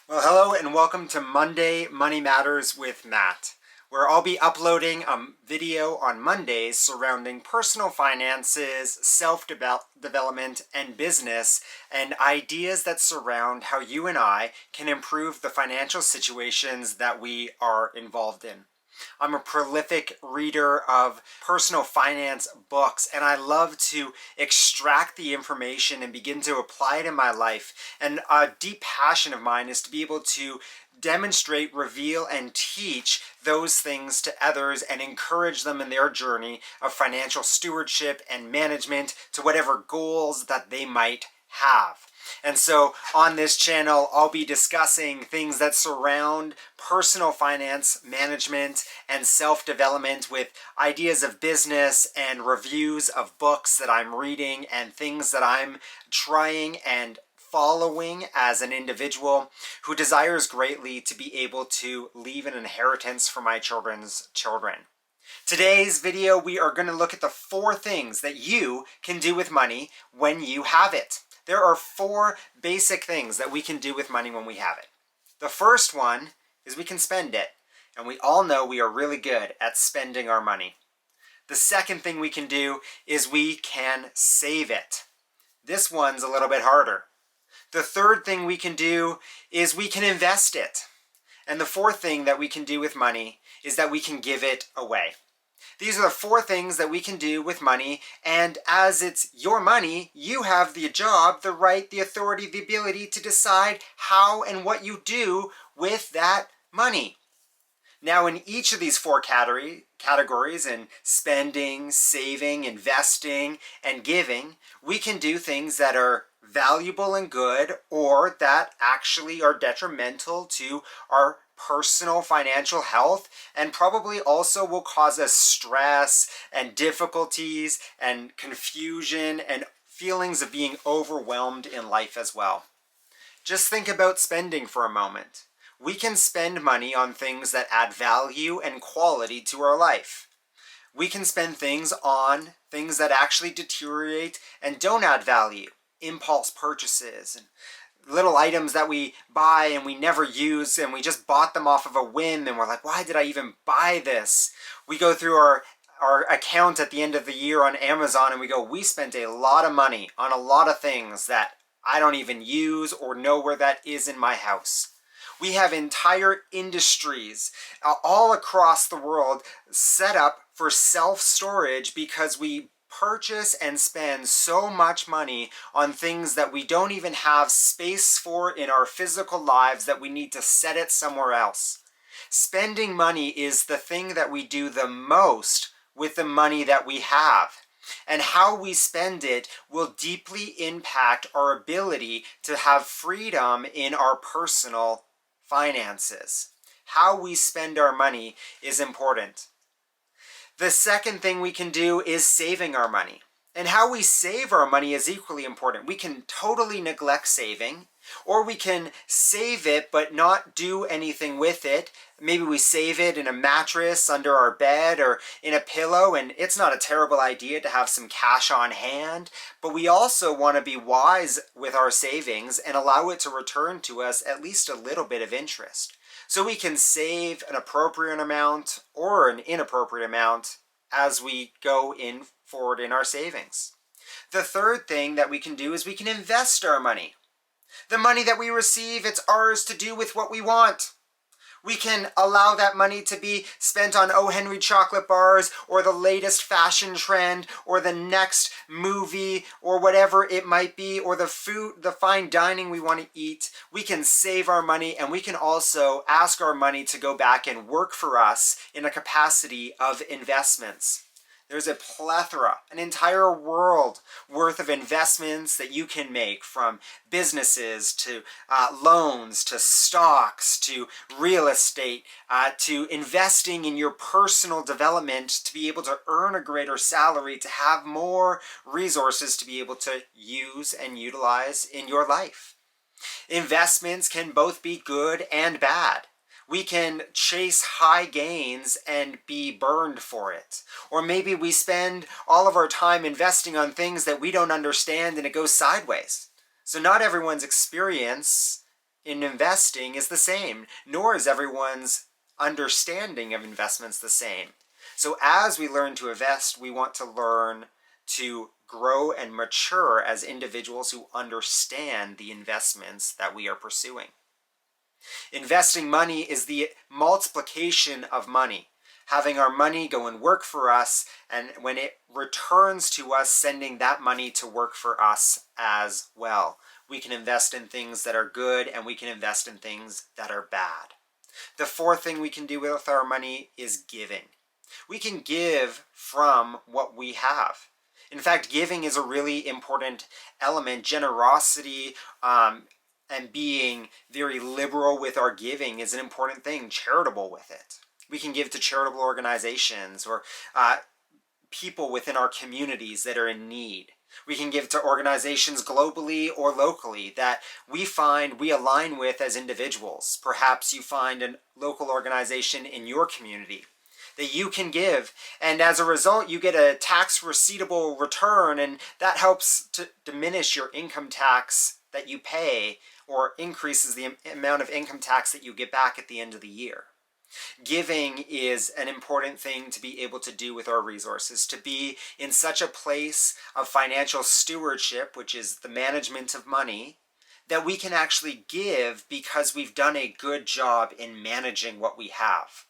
Well, hello and welcome to Monday Money Matters with Matt, where I'll be uploading a video on Mondays surrounding personal finances, self-development, and business, and ideas that surround how you and I can improve the financial situations that we are involved in. I'm a prolific reader of personal finance books, and I love to extract the information and begin to apply it in my life. And a deep passion of mine is to be able to demonstrate, reveal, and teach those things to others and encourage them in their journey of financial stewardship and management to whatever goals that they might have. And so on this channel, I'll be discussing things that surround personal finance management and self-development with ideas of business and reviews of books that I'm reading and things that I'm trying and following as an individual who desires greatly to be able to leave an inheritance for my children's children. Today's video, we are going to look at the 4 things that you can do with money when you have it. There are 4 basic things that we can do with money when we have it. The first one is we can spend it. And we all know we are really good at spending our money. The second thing we can do is we can save it. This one's a little bit harder. The third thing we can do is we can invest it. And the fourth thing that we can do with money is that we can give it away. These are the 4 things that we can do with money, and as it's your money, you have the job, the right, the authority, the ability to decide how and what you do with that money. Now, in each of these 4 categories, in spending, saving, investing, and giving, we can do things that are valuable and good, or that actually are detrimental to our personal financial health, and probably also will cause us stress and difficulties and confusion and feelings of being overwhelmed in life as well. Just think about spending for a moment. We can spend money on things that add value and quality to our life. We can spend things on things that actually deteriorate and don't add value. Impulse purchases and little items that we buy and we never use, and we just bought them off of a whim, and we're like, why did I even buy this? We go through our account at the end of the year on Amazon and we go, we spent a lot of money on a lot of things that I don't even use or know where that is in my house. We have entire industries all across the world set up for self-storage because we purchase and spend so much money on things that we don't even have space for in our physical lives, that we need to set it somewhere else. Spending money is the thing that we do the most with the money that we have. And how we spend it will deeply impact our ability to have freedom in our personal finances. How we spend our money is important. The second thing we can do is saving our money. And how we save our money is equally important. We can totally neglect saving, or we can save it but not do anything with it. Maybe we save it in a mattress under our bed or in a pillow, and it's not a terrible idea to have some cash on hand, but we also want to be wise with our savings and allow it to return to us at least a little bit of interest. So we can save an appropriate amount or an inappropriate amount as we go forward in our savings. The third thing that we can do is we can invest our money. The money that we receive, it's ours to do with what we want. We can allow that money to be spent on O. Henry chocolate bars, or the latest fashion trend, or the next movie, or whatever it might be, or the food, the fine dining we want to eat. We can save our money, and we can also ask our money to go back and work for us in a capacity of investments. There's a plethora, an entire world worth of investments that you can make, from businesses to loans to stocks to real estate to investing in your personal development to be able to earn a greater salary, to have more resources to be able to use and utilize in your life. Investments can both be good and bad. We can chase high gains and be burned for it. Or maybe we spend all of our time investing on things that we don't understand and it goes sideways. So not everyone's experience in investing is the same, nor is everyone's understanding of investments the same. So as we learn to invest, we want to learn to grow and mature as individuals who understand the investments that we are pursuing. Investing money is the multiplication of money, having our money go and work for us, and when it returns to us, sending that money to work for us as well. We can invest in things that are good, and we can invest in things that are bad. The fourth thing we can do with our money is giving. We can give from what we have. In fact, giving is a really important element. Generosity and being very liberal with our giving is an important thing. Charitable with it. We can give to charitable organizations or people within our communities that are in need. We can give to organizations globally or locally that we find we align with as individuals. Perhaps you find a local organization in your community that you can give, and as a result you get a tax receivable return, and that helps to diminish your income tax that you pay, or increases the amount of income tax that you get back at the end of the year. Giving is an important thing to be able to do with our resources, to be in such a place of financial stewardship, which is the management of money, that we can actually give because we've done a good job in managing what we have.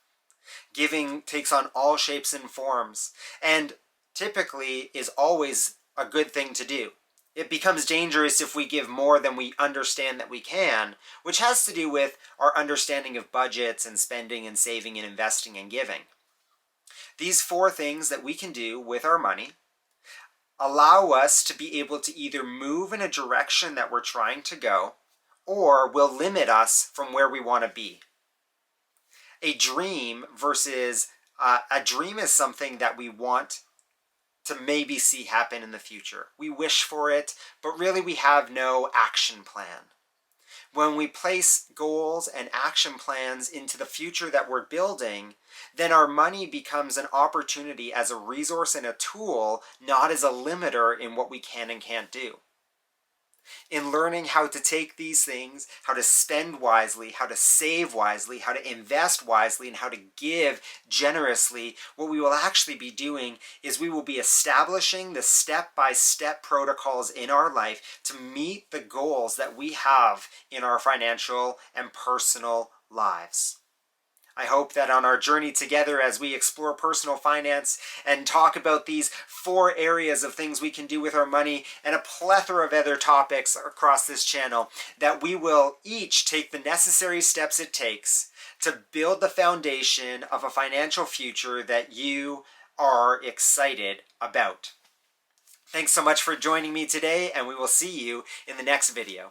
Giving takes on all shapes and forms, and typically is always a good thing to do. It becomes dangerous if we give more than we understand that we can, which has to do with our understanding of budgets and spending and saving and investing and giving. These four things that we can do with our money allow us to be able to either move in a direction that we're trying to go, or will limit us from where we want to be. A dream versus a dream is something that we want to maybe see happen in the future. We wish for it, but really we have no action plan. When we place goals and action plans into the future that we're building, then our money becomes an opportunity as a resource and a tool, not as a limiter in what we can and can't do. In learning how to take these things, how to spend wisely, how to save wisely, how to invest wisely, and how to give generously, what we will actually be doing is we will be establishing the step-by-step protocols in our life to meet the goals that we have in our financial and personal lives. I hope that on our journey together as we explore personal finance and talk about these four areas of things we can do with our money and a plethora of other topics across this channel, that we will each take the necessary steps it takes to build the foundation of a financial future that you are excited about. Thanks so much for joining me today, and we will see you in the next video.